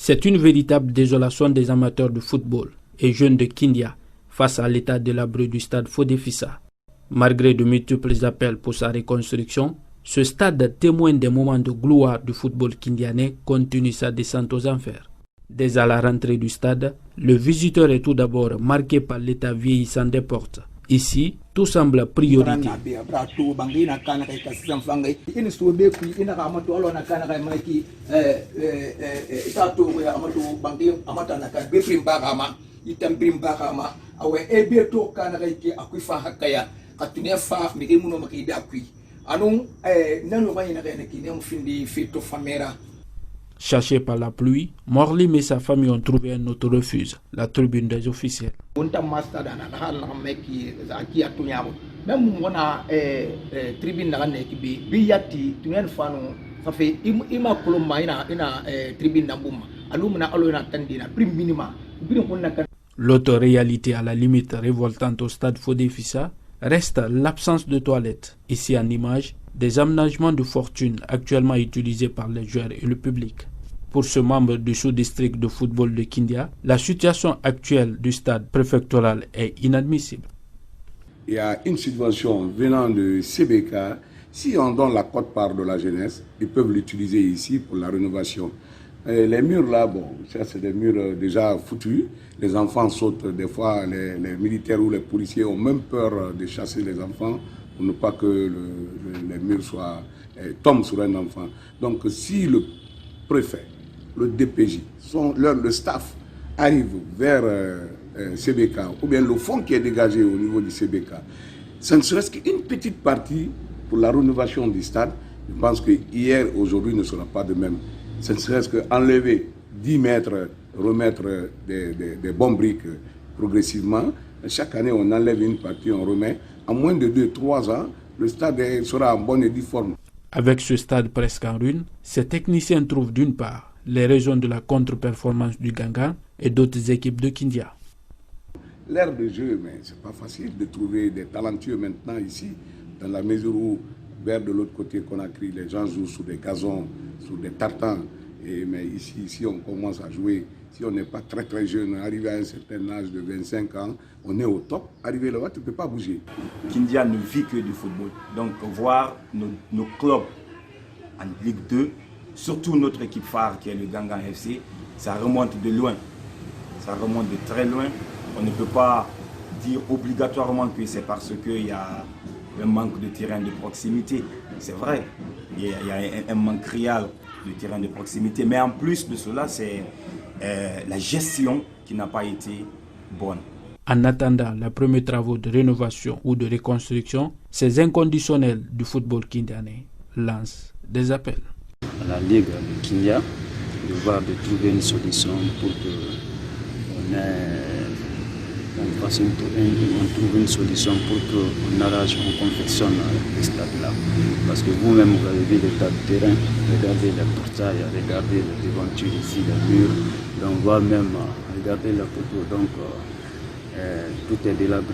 C'est une véritable désolation des amateurs de football et jeunes de Kindia face à l'état délabré du stade Fodé-Fissa. Malgré de multiples appels pour sa reconstruction, ce stade témoin des moments de gloire du football kindianais continue sa descente aux enfers. Dès à la rentrée du stade, le visiteur est tout d'abord marqué par l'état vieillissant des portes. Ici, tout semble priorité. Cherché par la pluie, Morlim et sa famille ont trouvé un autre refuge, la tribune des officiels. L'autre réalité à la limite révoltante au stade Fodé-Fissa reste l'absence de toilettes. Ici en image, des aménagements de fortune actuellement utilisés par les joueurs et le public. Pour ce membre du sous-district de football de Kindia, la situation actuelle du stade préfectoral est inadmissible. Il y a une subvention venant de CBK. Si on donne la quote-part de la jeunesse, ils peuvent l'utiliser ici pour la rénovation. Les murs là, bon, ça c'est des murs déjà foutus. Les enfants sautent, des fois les militaires ou les policiers ont même peur de chasser les enfants pour ne pas que les murs tombent sur un enfant. Donc si le préfet, le DPJ, le staff arrive vers CBK, ou bien le fonds qui est dégagé au niveau du CBK, ce ne serait-ce qu'une petite partie pour la rénovation du stade. Je pense que hier, aujourd'hui ne sera pas de même. Ce ne serait-ce qu'enlever 10 mètres, remettre des bonnes briques progressivement. Chaque année, on enlève une partie, on remet. En moins de 2-3 ans, le stade sera en bonne et due forme. Avec ce stade presque en ruine, ces techniciens trouvent d'une part les raisons de la contre-performance du Gangan et d'autres équipes de Kindia. L'aire de jeu, mais ce n'est pas facile de trouver des talentueux maintenant ici, dans la mesure où vers de l'autre côté Conakry, les gens jouent sur des gazons, sur des tartans. Mais ici, si on commence à jouer, si on n'est pas très très jeune, arrivé à un certain âge de 25 ans, on est au top. Arrivé là-bas, tu ne peux pas bouger. Kindia ne vit que du football. Donc voir nos clubs en Ligue 2, surtout notre équipe phare qui est le Gangan FC, ça remonte de loin. Ça remonte de très loin. On ne peut pas dire obligatoirement que c'est parce qu'il y a un manque de terrain de proximité. C'est vrai, il y a un manque réel de terrain de proximité. Mais en plus de cela, c'est la gestion qui n'a pas été bonne. En attendant les premiers travaux de rénovation ou de reconstruction, ces inconditionnels du football kindianais lancent des appels. À la Ligue de Kindia, de trouver une solution pour qu'on trouve une solution pour qu'on arrache, on confectionne le stade là. Parce que vous-même, vous avez vu l'état du terrain, regardez les portails, regardez les devantures ici, les murs, donc voire même regarder la photo, donc tout est délabré.